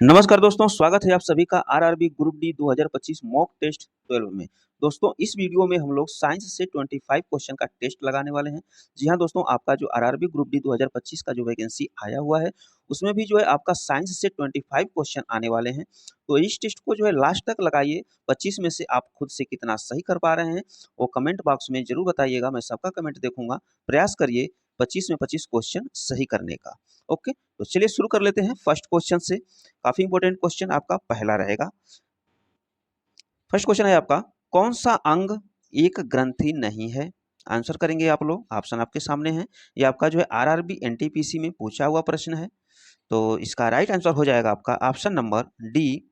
नमस्कार दोस्तों, स्वागत है आप सभी का RRB group D 2025 mock test 12 में। दोस्तों, इस वीडियो में हम लोग साइंस से 25 क्वेश्चन का टेस्ट लगाने वाले हैं। जी हाँ दोस्तों, आपका जो आरआरबी ग्रुप डी 2025 का जो वैकेंसी आया हुआ है, उसमें भी जो है आपका साइंस से 25 क्वेश्चन आने वाले हैं। तो इस टेस्ट को जो है लास्ट तक लगाइए। 25 में से आप खुद से कितना सही कर पा रहे हैं, वो कमेंट बॉक्स में जरूर बताइएगा। मैं सबका कमेंट देखूंगा। प्रयास करिए 25 में 25 क्वेश्चन सही करने का। ओके, तो चलिए शुरू कर लेते हैं फर्स्ट क्वेश्चन से। काफी इंपॉर्टेंट क्वेश्चन आपका पहला रहेगा। फर्स्ट क्वेश्चन है आपका, कौन सा अंग एक ग्रंथि नहीं है? आंसर करेंगे आप लोग। ऑप्शन आपके सामने है। ये आपका जो है आरआरबी एनटीपीसी में पूछा हुआ प्रश्न है। तो इसका राइट आंसर हो जाएगा आपका ऑप्शन नंबर डी,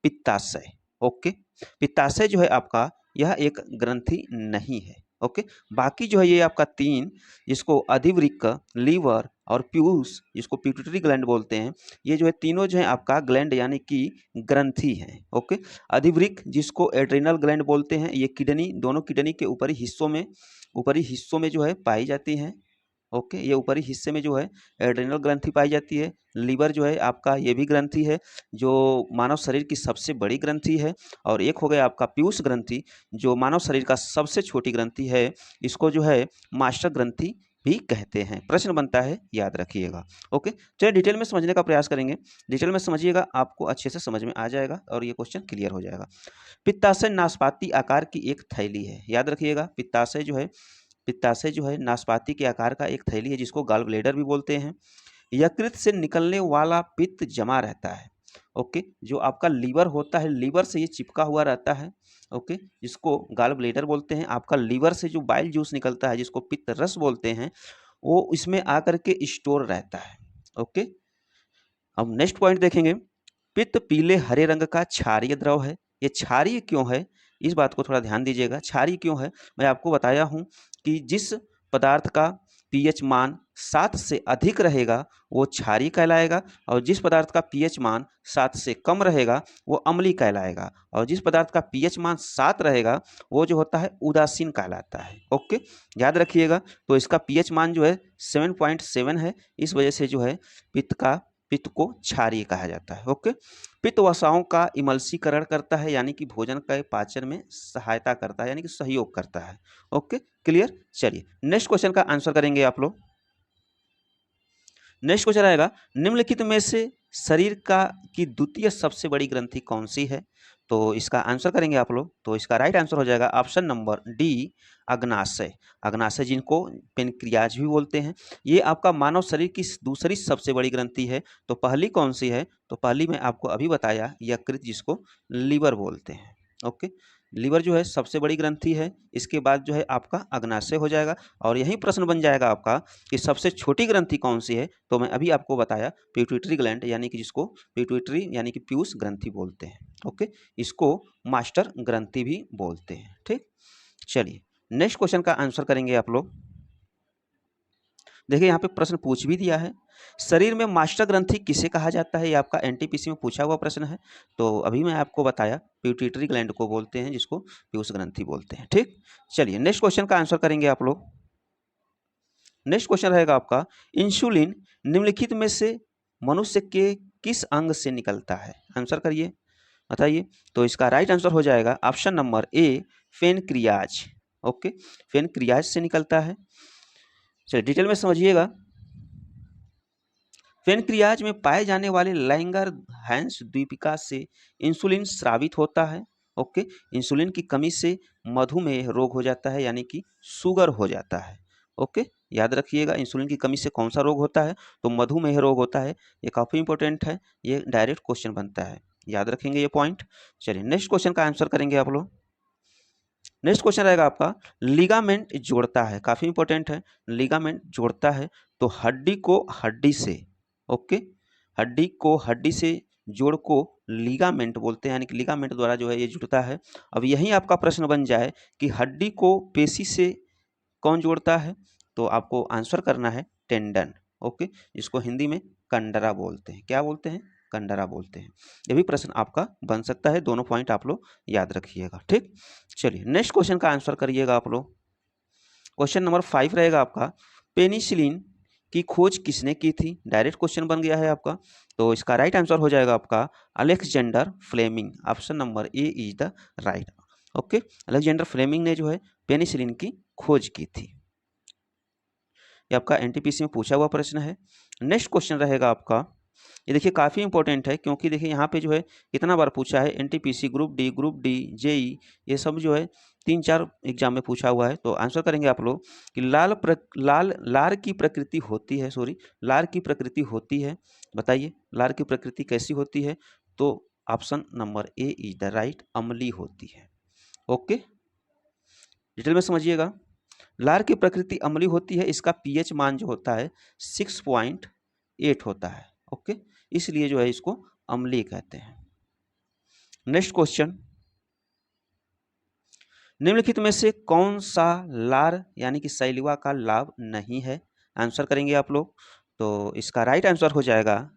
पित्ताशय। ओके, पित्ताशय जो है आपका यह एक ग्रंथि नहीं है। ओके, बाकी जो है ये आपका तीन, जिसको अधिवृक्क, लीवर और पीयूष, जिसको पिट्यूटरी ग्लैंड बोलते हैं, ये जो है तीनों जो है आपका ग्लैंड यानी कि ग्रंथि हैं। ओके, अधिवृक्क जिसको एड्रिनल ग्लैंड बोलते हैं, ये किडनी, दोनों किडनी के ऊपरी हिस्सों में जो है पाई जाती हैं। ओके, ये ऊपरी हिस्से में जो है एड्रिनल ग्रंथि पाई जाती है। लीवर जो है आपका ये भी ग्रंथि है, जो मानव शरीर की सबसे बड़ी ग्रंथि है। और एक हो गया आपका पीयूष ग्रंथि, जो मानव शरीर का सबसे छोटी ग्रंथि है। इसको जो है मास्टर ग्रंथि भी कहते हैं। प्रश्न बनता है, याद रखिएगा। ओके, चलिए डिटेल में समझने का प्रयास करेंगे। डिटेल में समझिएगा, आपको अच्छे से समझ में आ जाएगा और ये क्वेश्चन क्लियर हो जाएगा। पित्ताशय नाशपाती आकार की एक थैली है। याद रखिएगा, पित्ताशय जो है नाशपाती के आकार का एक थैली है, जिसको गॉल ब्लेडर भी बोलते हैं। यकृत से निकलने वाला पित्त जमा रहता है। ओके, जो आपका लीवर होता है, लीवर से ये चिपका हुआ रहता है। ओके, जिसको गॉल ब्लेडर बोलते हैं। आपका लीवर से जो बाइल जूस निकलता है, जिसको पित्त रस बोलते हैं, वो इसमें आकर के स्टोर रहता है। ओके, अब नेक्स्ट पॉइंट देखेंगे। पित्त पीले हरे रंग का क्षारीय द्रव है। ये क्षारीय क्यों है, इस बात को थोड़ा ध्यान दीजिएगा। क्षारीय क्यों है, मैं आपको बताया हूं कि जिस पदार्थ का पीएच मान 7 से अधिक रहेगा वो क्षारीय कहलाएगा, और जिस पदार्थ का पीएच मान 7 से कम रहेगा वो अम्लीय कहलाएगा, और जिस पदार्थ का पीएच मान 7 रहेगा वो जो होता है उदासीन कहलाता है। ओके, याद रखिएगा। तो इसका पीएच मान जो है 7.7 है। इस वजह से जो है पित्त को क्षारीय कहा जाता है। ओके, पित्त वसाओं का इमल्सीकरण करता है, यानी कि भोजन के पाचन में सहायता करता है, यानी कि सहयोग करता है। Okay, clear. चलिए नेक्स्ट क्वेश्चन का आंसर करेंगे आप लोग। नेक्स्ट क्वेश्चन आएगा, निम्नलिखित में से शरीर का की द्वितीय सबसे बड़ी ग्रंथि कौन सी है? तो इसका आंसर करेंगे आप लोग। तो इसका राइट आंसर हो जाएगा ऑप्शन नंबर डी, अग्नाशय। अग्नाशय जिनको पेनक्रियाज भी बोलते हैं, ये आपका मानव शरीर की दूसरी सबसे बड़ी ग्रंथि है। तो पहली कौन सी है? तो पहली मैं आपको अभी बताया, यकृत, जिसको लीवर बोलते हैं। ओके, लीवर जो है सबसे बड़ी ग्रंथि है। इसके बाद जो है आपका अग्नाशय हो जाएगा। और यही प्रश्न बन जाएगा आपका कि सबसे छोटी ग्रंथि कौन सी है? तो मैं अभी आपको बताया पिट्यूटरी ग्लैंड, यानी कि जिसको पिट्यूटरी यानी कि पीयूष ग्रंथि बोलते हैं। ओके, इसको मास्टर ग्रंथि भी बोलते हैं। ठीक, चलिए नेक्स्ट क्वेश्चन का आंसर करेंगे आप लोग। देखिए यहाँ पे प्रश्न पूछ भी दिया है, शरीर में मास्टर ग्रंथि किसे कहा जाता है? ये आपका एनटीपीसी में पूछा हुआ प्रश्न है। तो अभी मैं आपको बताया पिट्यूटरी ग्लैंड को बोलते हैं, जिसको पीयूष ग्रंथि बोलते हैं। ठीक, चलिए नेक्स्ट क्वेश्चन का आंसर करेंगे आप लोग। नेक्स्ट क्वेश्चन रहेगा आपका, इंसुलिन निम्नलिखित में से मनुष्य के किस अंग से निकलता है? आंसर करिए, बताइए। तो इसका राइट आंसर हो जाएगा ऑप्शन नंबर ए, पेनक्रियाज। ओके, पेनक्रियाज से निकलता है। चलिए डिटेल में समझिएगा। पेनक्रियाज में पाए जाने वाले लैंगर हैंस द्वीपिका से इंसुलिन स्रावित होता है। ओके, इंसुलिन की कमी से मधुमेह रोग हो जाता है, यानी कि शुगर हो जाता है। ओके, याद रखिएगा, इंसुलिन की कमी से कौन सा रोग होता है? तो मधुमेह रोग होता है। ये काफ़ी इंपॉर्टेंट है, ये डायरेक्ट क्वेश्चन बनता है, याद रखेंगे ये पॉइंट। चलिए नेक्स्ट क्वेश्चन का आंसर करेंगे आप लोग। नेक्स्ट क्वेश्चन रहेगा आपका, लिगामेंट जोड़ता है। काफी इंपॉर्टेंट है, लिगामेंट जोड़ता है। तो हड्डी को हड्डी से, ओके, हड्डी को हड्डी से जोड़ को लिगामेंट बोलते हैं, यानी कि लिगामेंट द्वारा जो है ये जुड़ता है। अब यही आपका प्रश्न बन जाए कि हड्डी को पेशी से कौन जोड़ता है? तो आपको आंसर करना है टेंडन। ओके, इसको हिंदी में कंडरा बोलते हैं। क्या बोलते हैं? कंडरा बोलते हैं। ये भी प्रश्न आपका बन सकता है, दोनों पॉइंट आप लोग याद रखिएगा। ठीक, चलिए नेक्स्ट क्वेश्चन का आंसर करिएगा आप लोग। क्वेश्चन नंबर 5 रहेगा आपका, पेनिसिलिन की खोज किसने की थी? डायरेक्ट क्वेश्चन बन गया है आपका। तो इसका राइट आंसर हो जाएगा आपका Alexander Fleming. Option number A is the right. Okay, Alexander Fleming ने जो है पेनिसिलिन की खोज की थी। ये आपका एनटीपीसी में पूछा हुआ प्रश्न है। नेक्स्ट क्वेश्चन रहेगा आपका, ये देखिए काफ़ी इंपॉर्टेंट है, क्योंकि देखिए यहाँ पे जो है कितना बार पूछा है, एनटीपीसी, ग्रुप डी, जेई, ये सब जो है 3-4 एग्जाम में पूछा हुआ है। तो आंसर करेंगे आप लोग कि लार की प्रकृति होती है, लार की प्रकृति होती है। बताइए लार की प्रकृति कैसी होती है? तो option number A is the right, अम्लीय होती है। ओके, डिटेल में समझिएगा। लार की प्रकृति अम्लीय होती है, इसका पीएच मान जो होता है 6.8 होता है। ओके, इसलिए जो है इसको अम्लीय कहते हैं। नेक्स्ट क्वेश्चन, निम्नलिखित में से कौन सा लार यानी कि सैलिवा का लाभ नहीं है? आंसर करेंगे आप लोग। तो इसका राइट आंसर हो जाएगा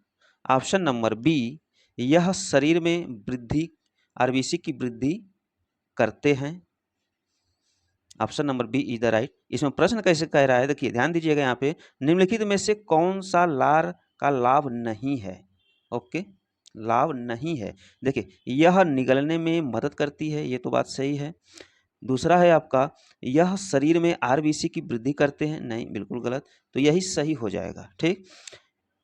ऑप्शन नंबर बी, यह शरीर में वृद्धि, आरबीसी की वृद्धि करते हैं। Option number B is the right. इसमें प्रश्न कैसे कह रहा है, देखिए ध्यान दीजिएगा यहाँ पे, निम्नलिखित में से कौन सा लार का लाभ नहीं है? ओके, लाभ नहीं है। देखिए यह निगलने में मदद करती है, ये तो बात सही है। दूसरा है आपका, यह शरीर में आरबीसी की वृद्धि करते हैं, नहीं, बिल्कुल गलत। तो यही सही हो जाएगा। ठीक,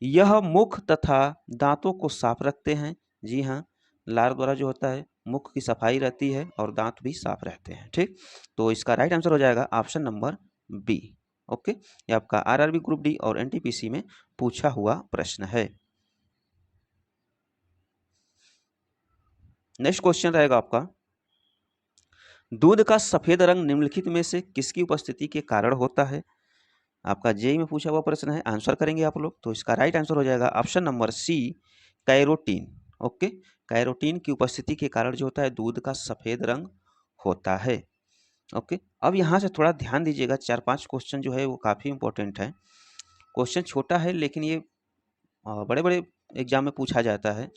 यह मुख तथा दांतों को साफ रखते हैं। जी हाँ, लार द्वारा जो होता है मुख की सफाई रहती है और दांत भी साफ रहते हैं। ठीक, तो इसका राइट आंसर हो जाएगा ऑप्शन नंबर बी। ओके, ये आपका आरआरबी ग्रुप डी और एनटीपीसी में पूछा हुआ प्रश्न है। नेक्स्ट क्वेश्चन रहेगा आपका, दूध का सफेद रंग निम्नलिखित में से किसकी उपस्थिति के कारण होता है? आपका जेई में पूछा हुआ प्रश्न है, आंसर करेंगे आप लोग। तो इसका राइट आंसर हो जाएगा option number C, carotene. Okay, carotene की उपस्थिति के कारण जो होता है दूध का सफेद रंग होता है। ओके, अब यहाँ से थोड़ा ध्यान दीजिएगा, 4-5 क्वेश्चन जो है वो काफ़ी इंपॉर्टेंट है। क्वेश्चन छोटा है लेकिन ये बड़े बड़े एग्जाम में पूछा जाता है।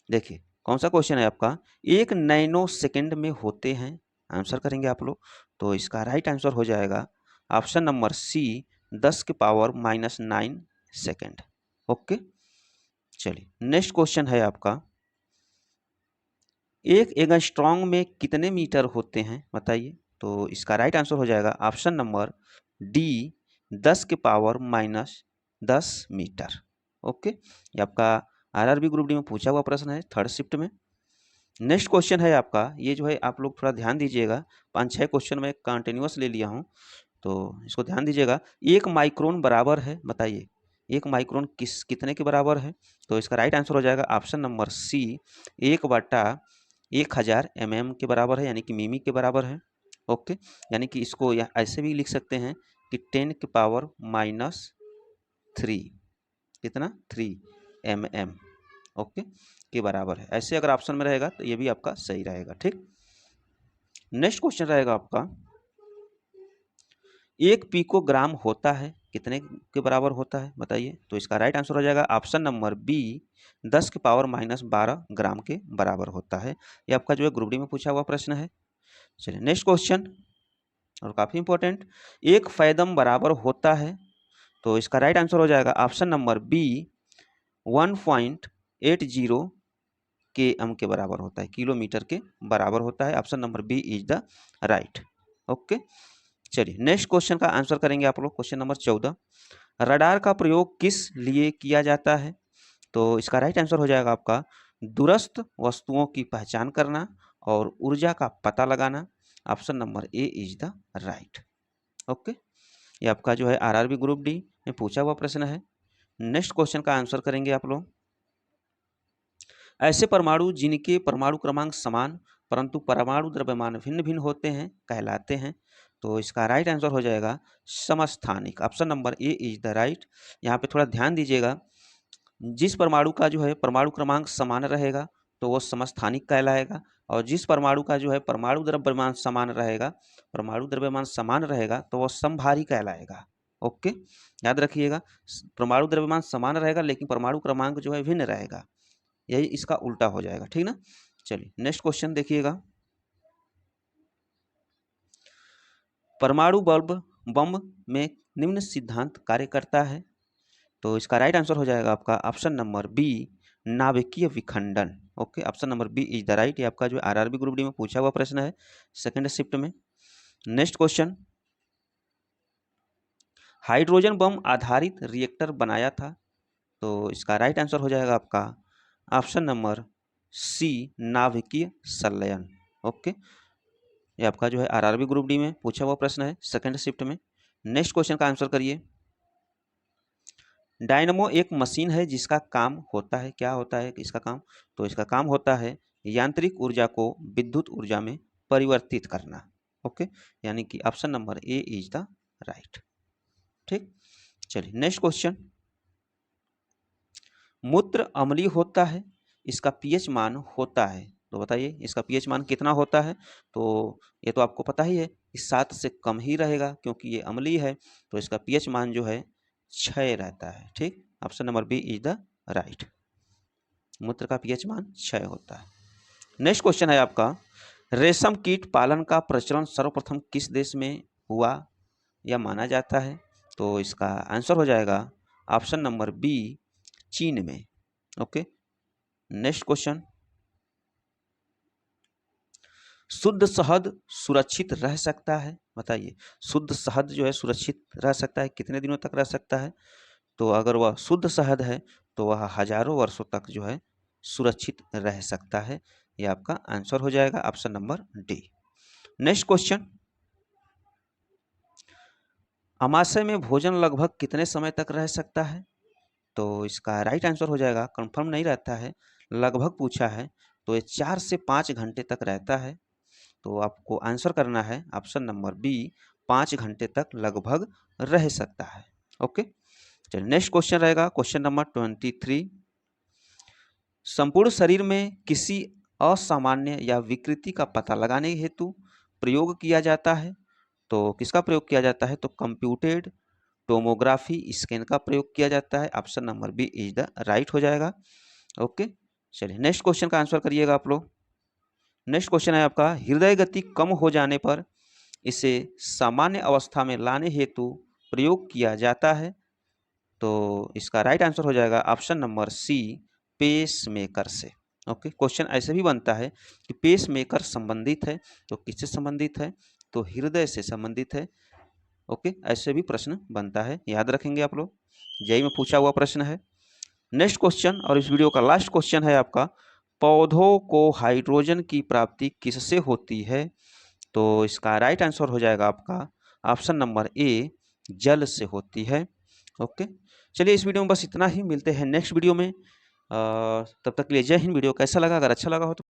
देखिए कौन सा क्वेश्चन है आपका, 1 नैनो सेकेंड में होते हैं। आंसर करेंगे आप लोग। तो इसका राइट आंसर हो जाएगा option number C, 10⁻⁹ second. Okay, चलिए नेक्स्ट क्वेश्चन है आपका, एक एंगस्ट्रॉम में कितने मीटर होते हैं? बताइए। तो इसका राइट आंसर हो जाएगा option number D, 10⁻⁻10 metre. Okay, ये आपका आरआरबी ग्रुप डी में पूछा हुआ प्रश्न है, 3rd शिफ्ट में। नेक्स्ट क्वेश्चन है आपका, ये जो है आप लोग थोड़ा ध्यान दीजिएगा, 5-6 क्वेश्चन में कंटिन्यूअस ले लिया हूँ, तो इसको ध्यान दीजिएगा। 1 माइक्रोन बराबर है, बताइए 1 माइक्रोन कितने के बराबर है? तो इसका राइट आंसर हो जाएगा ऑप्शन नंबर सी, 1/1000 mm के बराबर है, यानी कि मिमी के बराबर है। ओके, यानी कि इसको ऐसे भी लिख सकते हैं कि 10⁻³ कितना 3 mm। ओके, के बराबर है। ऐसे अगर ऑप्शन में रहेगा तो ये भी आपका सही रहेगा। ठीक, नेक्स्ट क्वेश्चन रहेगा आपका, 1 पिकोग्राम होता है, कितने के बराबर होता है? बताइए। तो इसका राइट आंसर हो जाएगा ऑप्शन नंबर बी, 10⁻12 ग्राम के बराबर होता है। ये आपका जो है ग्रुप डी में पूछा हुआ प्रश्न है। चलिए नेक्स्ट क्वेश्चन, और काफी इंपॉर्टेंट, 1 फैदम बराबर होता है। तो इसका राइट आंसर हो जाएगा ऑप्शन नंबर बी, 1.80 km के बराबर होता है, किलोमीटर के बराबर होता है। Option number B is the right. Okay, चलिए नेक्स्ट क्वेश्चन का आंसर करेंगे आप लोग। क्वेश्चन नंबर 14, रडार का प्रयोग किस लिए किया जाता है? तो इसका राइट आंसर हो जाएगा आपका दूरस्थ वस्तुओं की पहचान करना और ऊर्जा का पता लगाना। Option number A is the right. Okay, ये आपका जो है आरआरबी ग्रुप डी में पूछा हुआ प्रश्न है। नेक्स्ट क्वेश्चन का आंसर करेंगे आप लोग, ऐसे परमाणु जिनके परमाणु क्रमांक समान परंतु परमाणु द्रव्यमान भिन्न भिन्न होते हैं कहलाते हैं। तो इसका राइट आंसर हो जाएगा समस्थानिक। Option number A is the right. यहाँ पे थोड़ा ध्यान दीजिएगा, जिस परमाणु का जो है परमाणु क्रमांक समान रहेगा तो वो समस्थानिक कहलाएगा, और जिस परमाणु का जो है परमाणु द्रव्यमान समान रहेगा, तो वो समभारी कहलाएगा। ओके, याद रखिएगा, परमाणु द्रव्यमान समान रहेगा लेकिन परमाणु क्रमांक जो है भिन्न रहेगा, यही इसका उल्टा हो जाएगा। ठीक ना, चलिए नेक्स्ट क्वेश्चन देखिएगा, परमाणु बम में निम्न सिद्धांत कार्य करता है। तो इसका राइट आंसर हो जाएगा आपका ऑप्शन नंबर बी, नाभिकीय विखंडन। Okay, option number B is the right. ये आपका जो आरआरबी ग्रुप डी में पूछा हुआ प्रश्न है सेकंड शिफ्ट में। नेक्स्ट क्वेश्चन, हाइड्रोजन बम आधारित रिएक्टर बनाया था, तो इसका राइट आंसर हो जाएगा आपका ऑप्शन नंबर सी, नाभिकीय संलयन। ओके, ये आपका जो है आरआरबी ग्रुप डी में पूछा हुआ प्रश्न है सेकंड शिफ्ट में। नेक्स्ट क्वेश्चन का आंसर करिए। डायनमो एक मशीन है जिसका काम होता है, क्या होता है इसका काम? तो इसका काम होता है यांत्रिक ऊर्जा को विद्युत ऊर्जा में परिवर्तित करना। ओके, यानी कि option number A is the right. ठीक, चलिए नेक्स्ट क्वेश्चन, मूत्र अम्लीय होता है, इसका पीएच मान होता है, तो बताइए इसका पीएच मान कितना होता है? तो ये तो आपको पता ही है कि 7 से कम ही रहेगा, क्योंकि ये अम्लीय है, तो इसका पीएच मान जो है 6 रहता है। ठीक, option number B is the right. मूत्र का पीएच मान 6 होता है। नेक्स्ट क्वेश्चन है आपका, रेशम कीट पालन का प्रचलन सर्वप्रथम किस देश में हुआ या माना जाता है? तो इसका आंसर हो जाएगा ऑप्शन नंबर बी, चीन में। ओके, नेक्स्ट क्वेश्चन, शुद्ध शहद सुरक्षित रह सकता है, बताइए शुद्ध शहद जो है सुरक्षित रह सकता है, कितने दिनों तक रह सकता है? तो अगर वह शुद्ध शहद है तो वह हजारों वर्षों तक जो है सुरक्षित रह सकता है। यह आपका आंसर हो जाएगा option number D. Next question, अमाशय में भोजन लगभग कितने समय तक रह सकता है? तो इसका राइट आंसर हो जाएगा, कंफर्म नहीं रहता है, लगभग पूछा है, तो ये 4 से 5 घंटे तक रहता है। तो आपको आंसर करना है ऑप्शन नंबर बी, 5 घंटे तक लगभग रह सकता है। ओके, चलिए नेक्स्ट क्वेश्चन रहेगा क्वेश्चन नंबर 23, संपूर्ण शरीर में किसी असामान्य या विकृति का पता लगाने हेतु प्रयोग किया जाता है, तो किसका प्रयोग किया जाता है? तो कंप्यूटेड टोमोग्राफी स्कैन का प्रयोग किया जाता है। Option number B is the right हो जाएगा। ओके, चलिए नेक्स्ट क्वेश्चन का आंसर करिएगा आप लोग। नेक्स्ट क्वेश्चन है आपका, हृदय गति कम हो जाने पर इसे सामान्य अवस्था में लाने हेतु प्रयोग किया जाता है, तो इसका राइट आंसर हो जाएगा option number C, pacemaker से। ओके, क्वेश्चन ऐसे भी बनता है कि पेस मेकर संबंधित है, तो किससे संबंधित है? तो हृदय से संबंधित है। ओके, ऐसे भी प्रश्न बनता है, याद रखेंगे आप लोग, जेईई में पूछा हुआ प्रश्न है। नेक्स्ट क्वेश्चन और इस वीडियो का लास्ट क्वेश्चन है आपका, पौधों को हाइड्रोजन की प्राप्ति किससे होती है? तो इसका राइट आंसर हो जाएगा आपका ऑप्शन नंबर ए, जल से होती है। ओके, चलिए इस वीडियो में बस इतना ही, मिलते हैं नेक्स्ट वीडियो में। तब तक के लिए जय हिंद। वीडियो कैसा लगा? अगर अच्छा लगा हो तो